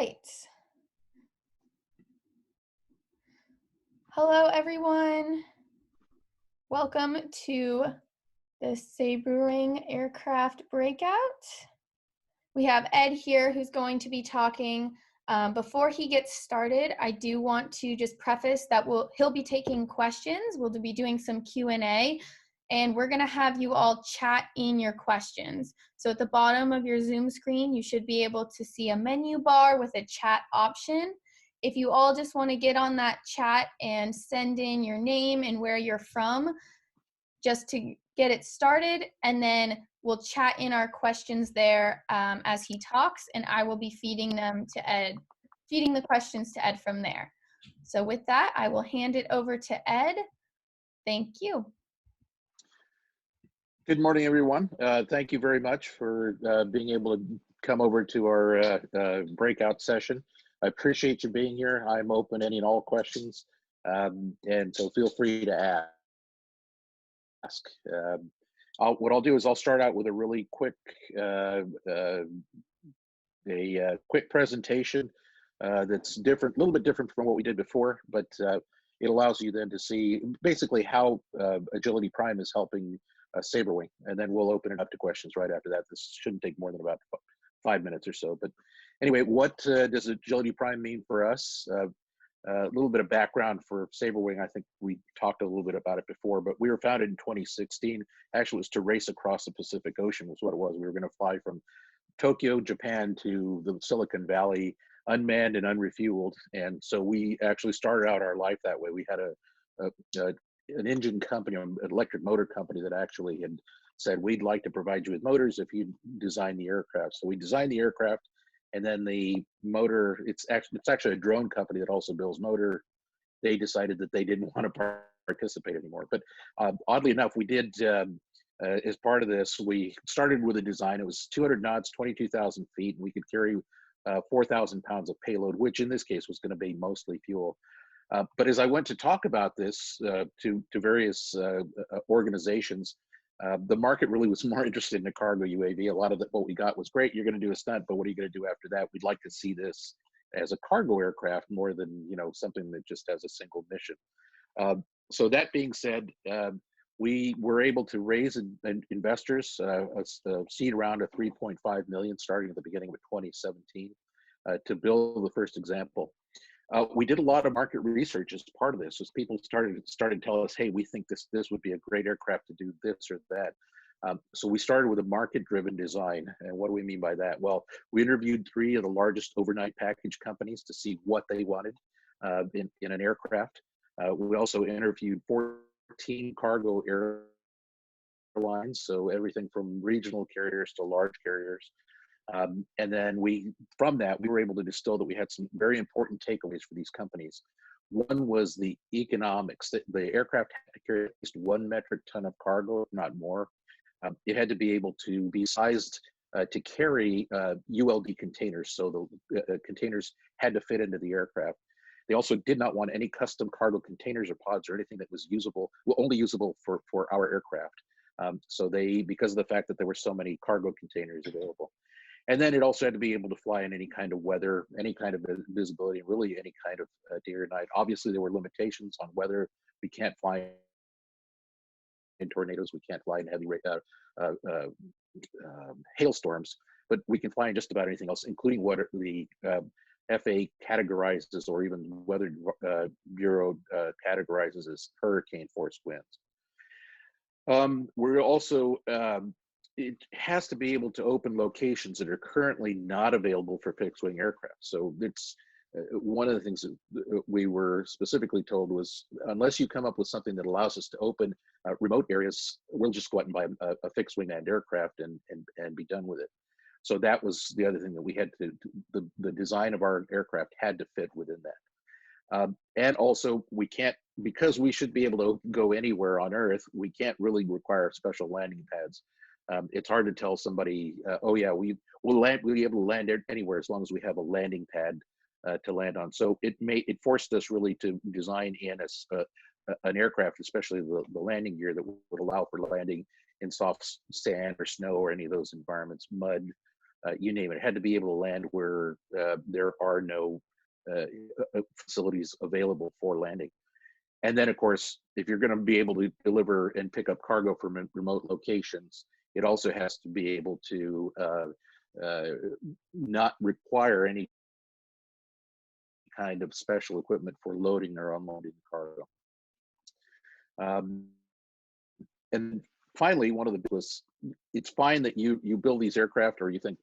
right. Hello, everyone. Welcome to the Sabrewing Aircraft Breakout. We have Ed here who's going to be talking. Before he gets started, I do want to just preface that he'll be taking questions. We'll be doing some Q&A, and we're going to have you all chat in your questions. So at the bottom of your Zoom screen, you should be able to see a menu bar with a chat option. If you all just want to get on that chat and send in your name and where you're from, just to get it started, and then we'll chat in our questions there as he talks, and I will be feeding them to Ed, feeding the questions to Ed from there. So with that, I will hand it over to Ed. Thank you. Good morning, everyone. Thank you very much for being able to come over to our breakout session. I appreciate you being here. I'm open to any and all questions, and so feel free to ask. What I'll do is I'll start out with a really quick quick presentation that's different, a little bit different from what we did before, but it allows you then to see basically how Agility Prime is helping Sabrewing, and then we'll open it up to questions right after that. This shouldn't take more than about 5 minutes or so. But anyway, what does Agility Prime mean for us? A little bit of background for Sabrewing. I think we talked a little bit about it before, but we were founded in 2016. Actually, it was to race across the Pacific Ocean was what it was. We were going to fly from Tokyo, Japan to the Silicon Valley, unmanned and unrefueled. And so we actually started out our life that way. We had an engine company, an electric motor company that actually had said, we'd like to provide you with motors if you design the aircraft. So we designed the aircraft, and then the motor, it's actually a drone company that also builds motor. They decided that they didn't want to participate anymore. But oddly enough, we did, as part of this, we started with a design. It was 200 knots, 22,000 feet, and we could carry 4,000 pounds of payload, which in this case was going to be mostly fuel. But as I went to talk about this to various organizations, the market really was more interested in a cargo UAV. A lot of what we got was great. You're going to do a stunt, but what are you going to do after that? We'd like to see this as a cargo aircraft more than something that just has a single mission. So that being said, we were able to raise investors a seed round of 3.5 million starting at the beginning of 2017 to build the first example. We did a lot of market research as part of this, as people started to tell us, hey, we think this would be a great aircraft to do this or that. So we started with a market-driven design. And what do we mean by that? Well, we interviewed 3 of the largest overnight package companies to see what they wanted in an aircraft. We also interviewed 14 cargo airlines, so everything from regional carriers to large carriers. And then from that, we were able to distill that we had some very important takeaways for these companies. One was the economics. The aircraft had to carry at least 1 metric ton of cargo, if not more. It had to be able to be sized to carry ULD containers, so the containers had to fit into the aircraft. They also did not want any custom cargo containers or pods or anything that was usable, only usable for our aircraft. So because of the fact that there were so many cargo containers available. And then it also had to be able to fly in any kind of weather, any kind of visibility, really any kind of day or night. Obviously, there were limitations on weather. We can't fly in tornadoes. We can't fly in heavy hailstorms, but we can fly in just about anything else, including what the FAA categorizes, or even Weather Bureau categorizes as hurricane force winds. We're also it has to be able to open locations that are currently not available for fixed-wing aircraft. So it's one of the things that we were specifically told was, unless you come up with something that allows us to open remote areas, we'll just go out and buy a fixed-wing manned aircraft and be done with it. So that was the other thing that we had to, the design of our aircraft had to fit within that. And also, we can't, because we should be able to go anywhere on Earth, we can't really require special landing pads. It's hard to tell somebody, oh yeah, we'll be able to land anywhere as long as we have a landing pad to land on. So it forced us really to design in an aircraft, especially the landing gear, that would allow for landing in soft sand or snow or any of those environments, mud, you name it. It had to be able to land where there are no facilities available for landing. And then, of course, if you're going to be able to deliver and pick up cargo from remote locations, it also has to be able to not require any kind of special equipment for loading or unloading cargo. And finally, one of the was, it's fine that you build these aircraft, or you think,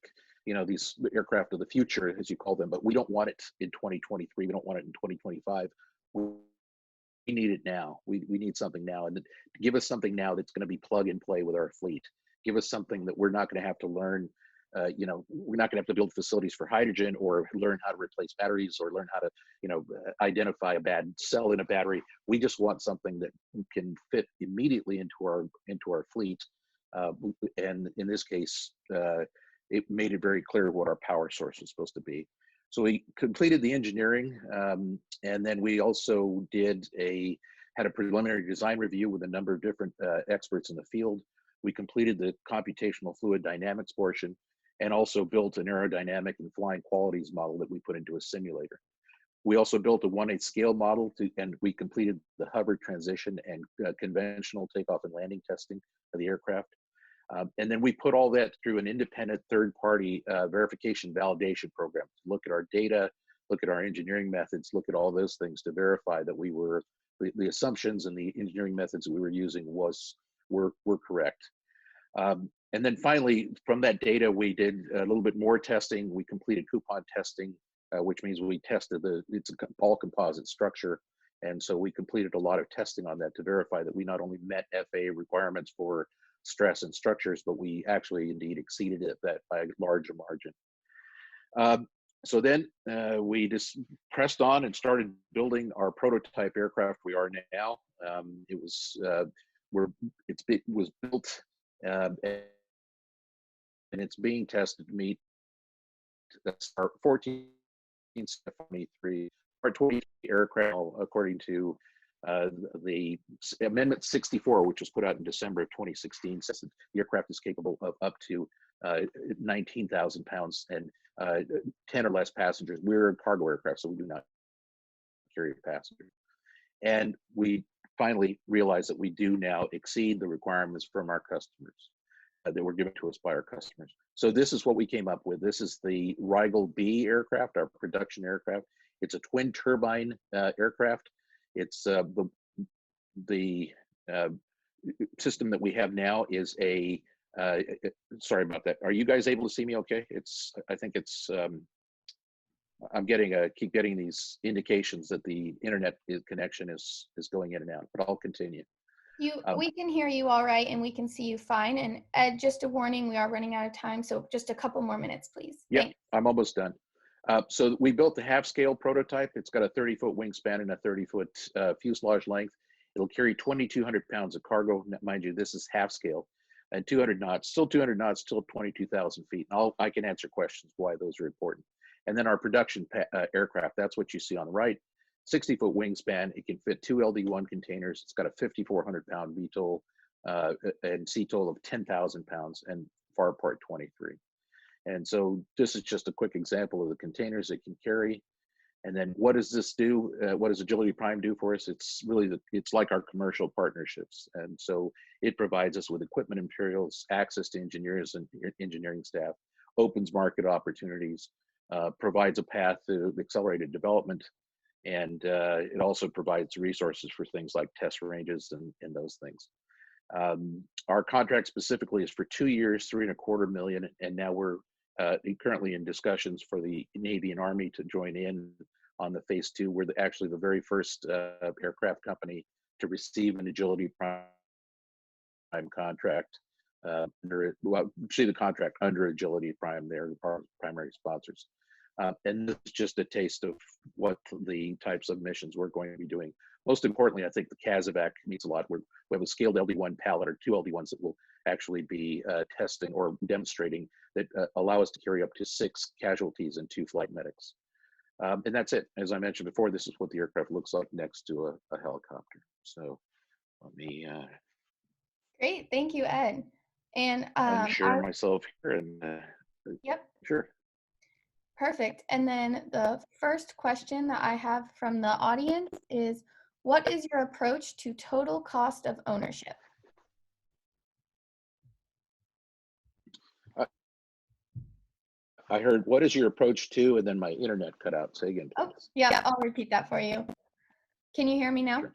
these aircraft of the future, as you call them, but we don't want it in 2023. We don't want it in 2025. We need it now. We need something now, and give us something now that's going to be plug and play with our fleet. Give us something that we're not going to have to learn. We're not going to have to build facilities for hydrogen, or learn how to replace batteries, or learn how to, identify a bad cell in a battery. We just want something that can fit immediately into our fleet. And in this case, it made it very clear what our power source is supposed to be. So we completed the engineering, and then we also had a preliminary design review with a number of different experts in the field. We completed the computational fluid dynamics portion, and also built an aerodynamic and flying qualities model that we put into a simulator. We also built a 1/8 scale model, and we completed the hover transition and conventional takeoff and landing testing of the aircraft. And then we put all that through an independent third-party verification validation program to look at our data, look at our engineering methods, look at all those things to verify that the assumptions and the engineering methods that we were using were correct. And then finally, from that data, we did a little bit more testing. We completed coupon testing, which means we tested it's a all composite structure. And so we completed a lot of testing on that to verify that we not only met FAA requirements for stress and structures, but we actually indeed exceeded that by a larger margin. So then we just pressed on and started building our prototype aircraft we are now. It was built and it's being tested to meet our 1473 or 20 aircraft, according to the Amendment 64, which was put out in December of 2016, says that the aircraft is capable of up to 19,000 pounds and 10 or less passengers. We're a cargo aircraft, so we do not carry passengers. And we finally realized that we do now exceed the requirements from our customers that were given to us by our customers. So this is what we came up with. This is the Rigel B aircraft, our production aircraft. It's a twin turbine aircraft. It's the system that we have now is sorry about that. Are you guys able to see me okay? I think it's, I'm keep getting these indications that the internet connection is going in and out, but I'll continue. We can hear you all right, and we can see you fine. And Ed, just a warning, we are running out of time, so just a couple more minutes, please. Yeah, I'm almost done. So we built the half-scale prototype. It's got a 30-foot wingspan and a 30-foot fuselage length. It'll carry 2,200 pounds of cargo. Mind you, this is half-scale, and 200 knots, still 200 knots, still 22,000 feet. And I can answer questions why those are important. And then our production aircraft, that's what you see on the right. 60-foot wingspan. It can fit 2 LD1 containers. It's got a 5,400-pound VTOL and CTOL of 10,000 pounds and FAR Part 23. And so this is just a quick example of the containers it can carry. And then what does this do? What does Agility Prime do for us? It's really it's like our commercial partnerships. And so it provides us with equipment and materials, access to engineers and engineering staff, opens market opportunities, provides a path to accelerated development. And it also provides resources for things like test ranges and those things. Our contract specifically is for 2 years, $3.25 million, and now we're currently in discussions for the Navy and Army to join in on the phase 2. We're actually the very first aircraft company to receive an Agility Prime contract. The contract under Agility Prime. They're our primary sponsors. And this is just a taste of what the types of missions we're going to be doing. Most importantly, I think the CASEVAC means a lot. We have a scaled LD1 pallet, or 2 LD1s that will actually be testing or demonstrating that allow us to carry up to 6 casualties and 2 flight medics. And that's it. As I mentioned before, this is what the aircraft looks like next to a helicopter. So let me Great, thank you, Ed. And unshare myself here and Yep. Sure. Perfect. And then the first question that I have from the audience is, what is your approach to total cost of ownership? I heard, what is your approach to, and then my internet cut out. Say again, Oh, please. yeah, I'll repeat that for you. Can you hear me now? Sure.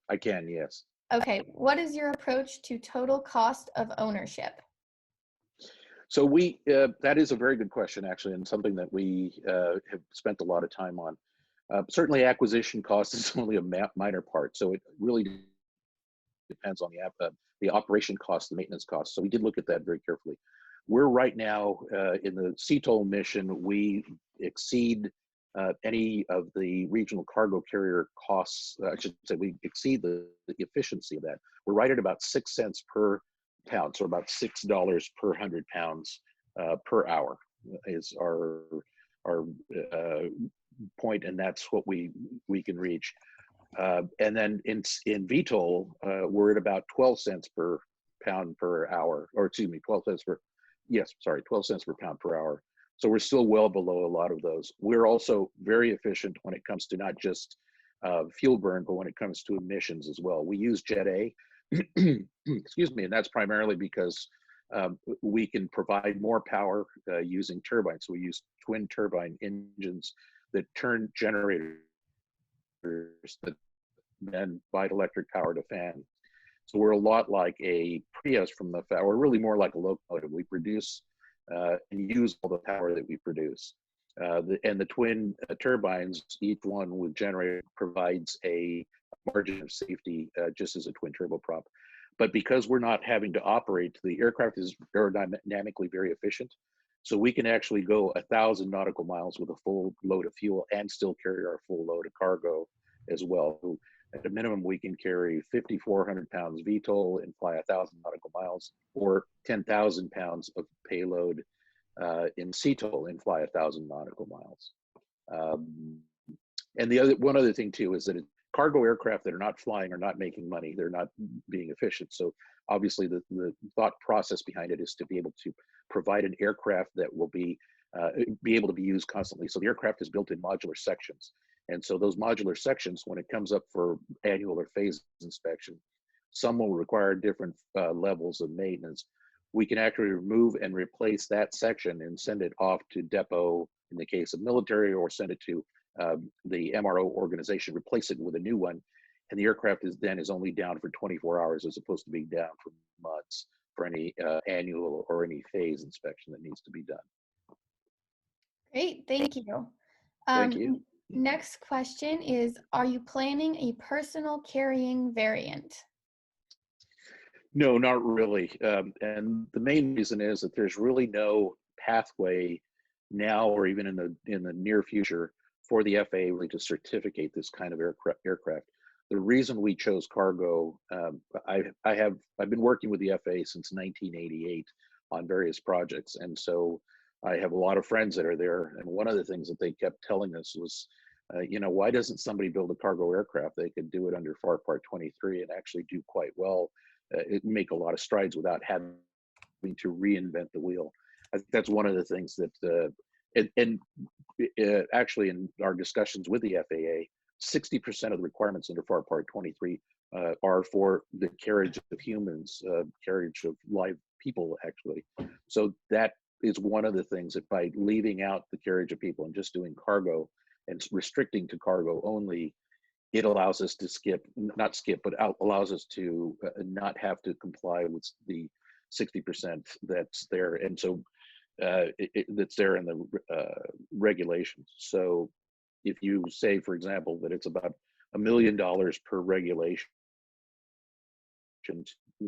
I can, yes. Okay. What is your approach to total cost of ownership? So that is a very good question, actually, and something that we have spent a lot of time on. Certainly acquisition cost is only a minor part. So it really depends on the operation cost, the maintenance cost. So we did look at that very carefully. We're right now in the CTOL mission, we exceed any of the regional cargo carrier costs. I should say we exceed the efficiency of that. We're right at about 6 cents per pound, so about $6 per 100 pounds per hour is our point, and that's what we can reach. And then in VTOL, we're at about 12 cents per pound per hour, or excuse me, 12 cents per, yes, sorry, 12 cents per pound per hour. So we're still well below a lot of those. We're also very efficient when it comes to not just fuel burn, but when it comes to emissions as well. We use Jet A, excuse me, and that's primarily because we can provide more power using turbines. So we use twin turbine engines that turn generators that then provide electric power to fan. So we're a lot like a Prius from the fact, we're really more like a locomotive. We produce and use all the power that we produce. And the twin turbines, each one with generator provides a margin of safety just as a twin turboprop. But because we're not having to operate, the aircraft is aerodynamically very efficient. So we can actually go 1,000 nautical miles with a full load of fuel and still carry our full load of cargo as well. At a minimum, we can carry 5,400 pounds VTOL and fly 1,000 nautical miles, or 10,000 pounds of payload in CTOL and fly 1,000 nautical miles. And one other thing too is that cargo aircraft that are not flying are not making money. They're not being efficient. So obviously the thought process behind it is to be able to provide an aircraft that will be able to be used constantly. So the aircraft is built in modular sections. And so those modular sections, when it comes up for annual or phase inspection, some will require different levels of maintenance. We can actually remove and replace that section and send it off to depot in the case of military, or send it to the MRO organization, replace it with a new one. And the aircraft is only down for 24 hours as opposed to being down for months for any annual or any phase inspection that needs to be done. Great, thank you. Thank you. Next question is, are you planning a personal carrying variant? No, not really. And the main reason is that there's really no pathway now, or even in the near future, for the FAA really to certificate this kind of aircraft. The reason we chose cargo, I've been working with the FAA since 1988 on various projects, and so I have a lot of friends that are there. And one of the things that they kept telling us was, why doesn't somebody build a cargo aircraft? They could do it under FAR Part 23 and actually do quite well. It make a lot of strides without having to reinvent the wheel. I think that's one of the things that, actually in our discussions with the FAA, 60% of the requirements under FAR Part 23 are for the carriage of humans, carriage of live people, actually. So that is one of the things that by leaving out the carriage of people and just doing cargo and restricting to cargo only, it allows us to allows us to not have to comply with the 60% that's there. And so that's there in the regulations. So if you say, for example, that it's about $1 million per regulation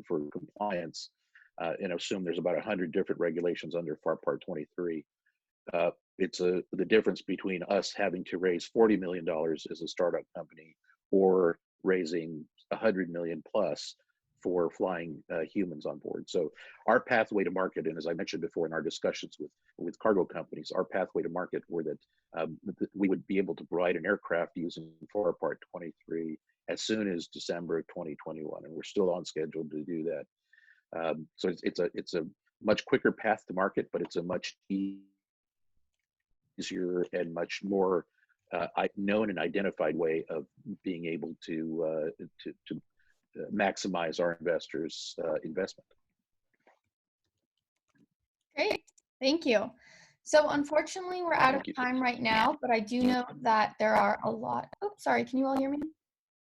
for compliance, and assume there's about 100 different regulations under FAR Part 23, it's the difference between us having to raise $40 million as a startup company or raising 100 million plus for flying humans on board. So our pathway to market, and as I mentioned before in our discussions with cargo companies, our pathway to market were that we would be able to provide an aircraft using FAR Part 23 as soon as December of 2021, and we're still on schedule to do that. So it's a much quicker path to market, but it's a much easier and much more known and identified way of being able to maximize our investors' investment. Great, thank you. So unfortunately, we're out of time right now, but I do know that there are a lot. Oh, sorry, can you all hear me?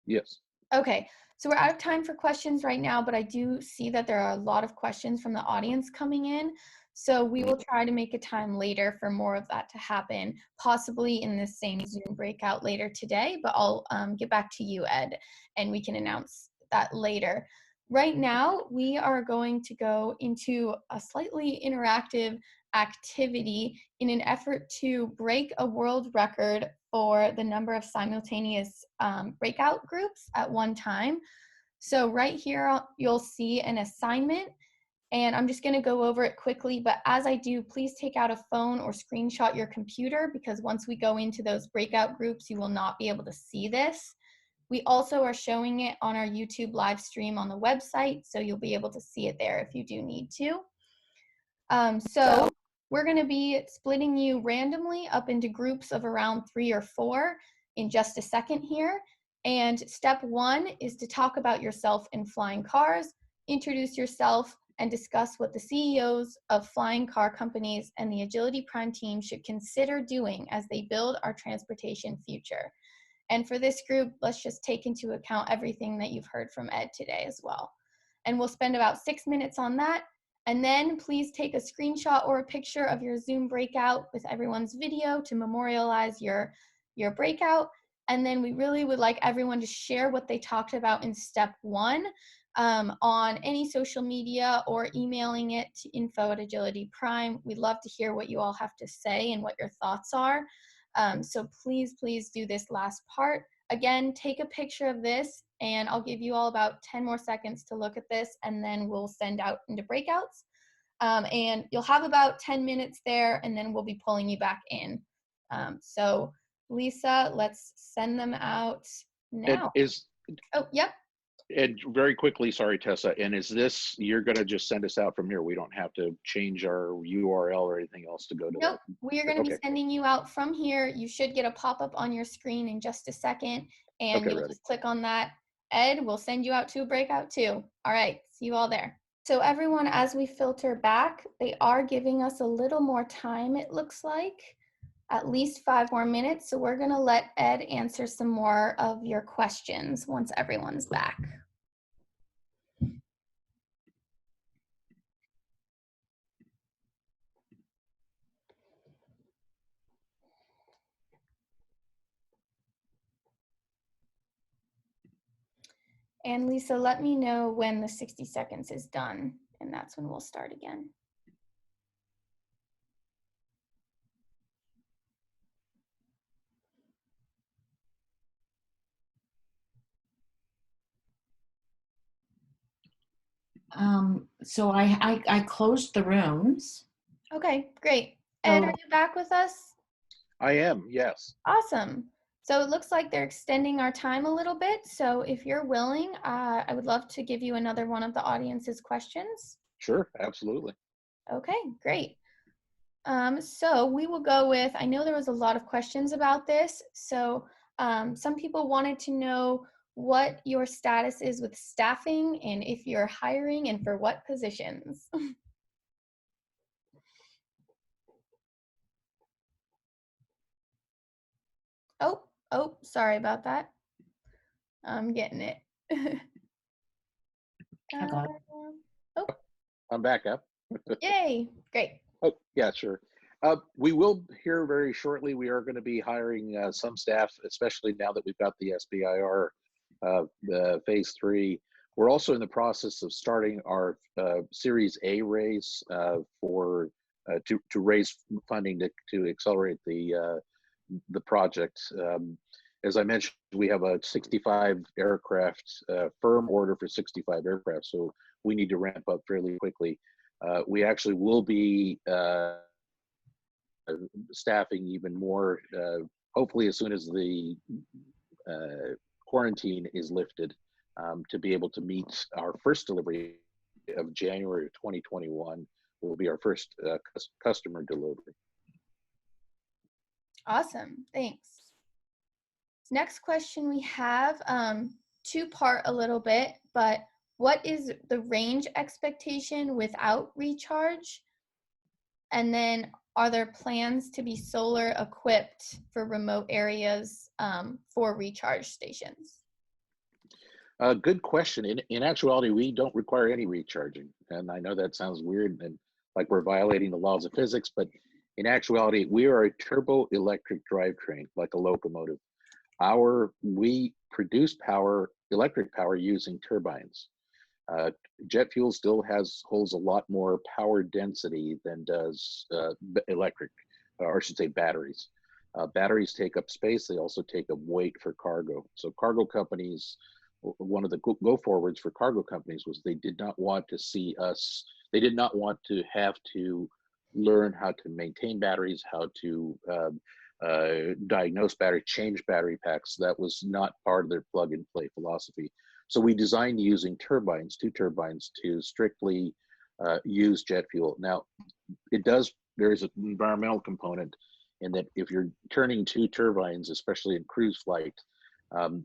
Yes. Okay, so we're out of time for questions right now, but I do see that there are a lot of questions from the audience coming in. So we will try to make a time later for more of that to happen, possibly in the same Zoom breakout later today, but I'll get back to you, Ed, and we can announce that later. Right now, we are going to go into a slightly interactive activity in an effort to break a world record for the number of simultaneous breakout groups at one time. So right here, you'll see an assignment, and I'm just going to go over it quickly, but as I do, please take out a phone or screenshot your computer, because once we go into those breakout groups, you will not be able to see this. We also are showing it on our YouTube live stream on the website, so you'll be able to see it there if you do need to. So we're going to be splitting you randomly up into groups of around 3 or 4 in just a second here. And step 1 is to talk about yourself in flying cars, introduce yourself, and discuss what the CEOs of flying car companies and the Agility Prime team should consider doing as they build our transportation future. And for this group, let's just take into account everything that you've heard from Ed today as well. And we'll spend about 6 minutes on that. And then please take a screenshot or a picture of your Zoom breakout with everyone's video to memorialize your breakout. And then we really would like everyone to share what they talked about in step 1 on any social media or emailing it to info@Agility Prime. We'd love to hear what you all have to say and what your thoughts are. So please do this last part. Again, take a picture of this, and I'll give you all about 10 more seconds to look at this, and then we'll send out into breakouts. And you'll have about 10 minutes there, and then we'll be pulling you back in. So Lisa, let's send them out now. Oh, yep. And very quickly, sorry, Tessa, and is this, you're going to just send us out from here? We don't have to change our URL or anything else to go to Nope, that? we are going to be sending you out from here. You should get a pop-up on your screen in just a second, and you'll just click on that. Ed, we'll send you out to a breakout too. All right, see you all there. So everyone, as we filter back, they are giving us a little more time, it looks like, at least 5 more minutes. So we're going to let Ed answer some more of your questions once everyone's back. And Lisa, let me know when the 60 seconds is done, and that's when we'll start again. So I closed the rooms. Okay, great. Ed, are you back with us? I am, yes. Awesome. So it looks like they're extending our time a little bit. So if you're willing, I would love to give you another one of the audience's questions. Sure, absolutely. Okay, great. So we will go with, I know there was a lot of questions about this. So some people wanted to know what your status is with staffing and if you're hiring and for what positions. Oh, sorry about that. I'm getting it. I got it. Oh, I'm back up. Yay, great. Oh, yeah, sure. We will hear very shortly. We are going to be hiring some staff, especially now that we've got the SBIR the phase 3. We're also in the process of starting our Series A raise to raise funding to accelerate the project. As I mentioned, we have a 65 aircraft firm order for 65 aircraft, so we need to ramp up fairly quickly. We actually will be staffing even more, hopefully as soon as the quarantine is lifted, to be able to meet our first delivery of January of 2021, will be our first customer delivery. Awesome, thanks. Next question we have, two-part a little bit, but what is the range expectation without recharge? And then are there plans to be solar equipped for remote areas for recharge stations? Good question. In actuality, we don't require any recharging. And I know that sounds weird and like we're violating the laws of physics, but in actuality, we are a turbo electric drivetrain, like a locomotive. We produce power, electric power, using turbines. Jet fuel still holds a lot more power density than does electric, or I should say batteries. Batteries take up space. They also take up weight for cargo. So cargo companies, one of the go forwards for cargo companies was they did not want to see us, they did not want to have to learn how to maintain batteries, how to diagnose batteries, change battery packs. That was not part of their plug and play philosophy. So we designed using turbines, 2 turbines, to strictly use jet fuel. Now, there is an environmental component in that if you're turning 2 turbines, especially in cruise flight,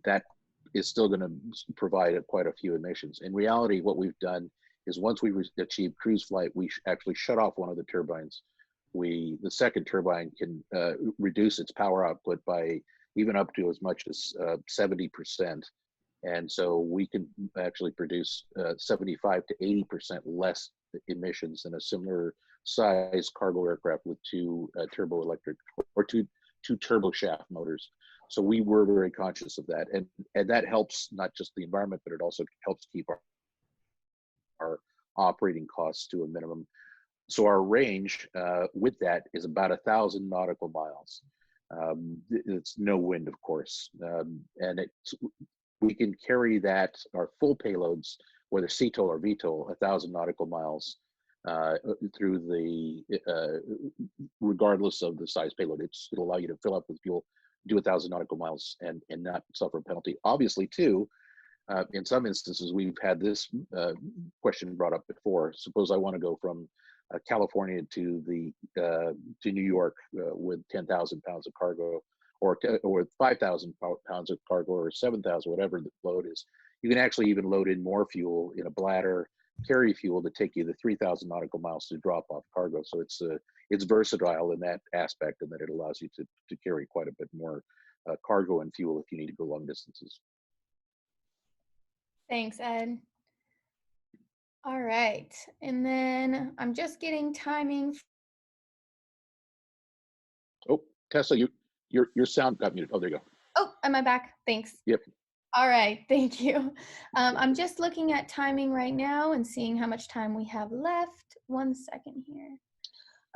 that is still going to provide quite a few emissions. In reality, what we've done is once we achieve cruise flight, we actually shut off one of the turbines. The second turbine can reduce its power output by even up to as much as 70%. And so we can actually produce 75 to 80% less emissions than a similar size cargo aircraft with 2 turbo electric or two turbo shaft motors. So we were very conscious of that, and that helps not just the environment, but it also helps keep our operating costs to a minimum. So our range with that is about 1,000 nautical miles. It's no wind, of course, and we can carry that, our full payloads, whether CTOL or VTOL, 1,000 nautical miles through regardless of the size payload. It'll allow you to fill up with fuel, do 1,000 nautical miles and not suffer a penalty. Obviously, too, in some instances, we've had this question brought up before. Suppose I want to go from California to New York with 10,000 pounds of cargo, or 5,000 pounds of cargo, or 7,000, whatever the load is. You can actually even load in more fuel in a bladder, carry fuel to take you the 3,000 nautical miles to drop off cargo. So it's versatile in that aspect, and that it allows you to carry quite a bit more cargo and fuel if you need to go long distances. Thanks, Ed. All right, and then I'm just getting timing. Oh, Tessa, your sound got muted. Oh, there you go. Oh, am I back? Thanks. Yep. All right, thank you. I'm just looking at timing right now and seeing how much time we have left. 1 second here.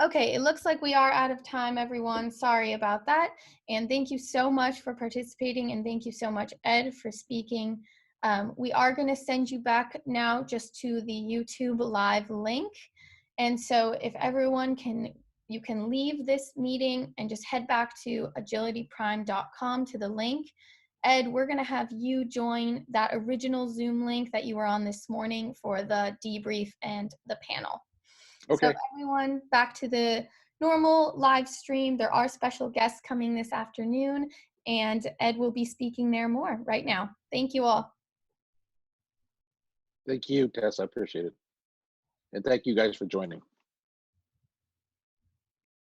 Okay, it looks like we are out of time, everyone. Sorry about that. And thank you so much for participating, and thank you so much, Ed, for speaking. We are going to send you back now just to the YouTube live link. And so if everyone you can leave this meeting and just head back to agilityprime.com to the link. Ed, we're going to have you join that original Zoom link that you were on this morning for the debrief and the panel. Okay. So everyone, back to the normal live stream. There are special guests coming this afternoon, and Ed will be speaking there more right now. Thank you all. Thank you, Tess. I appreciate it. And thank you guys for joining.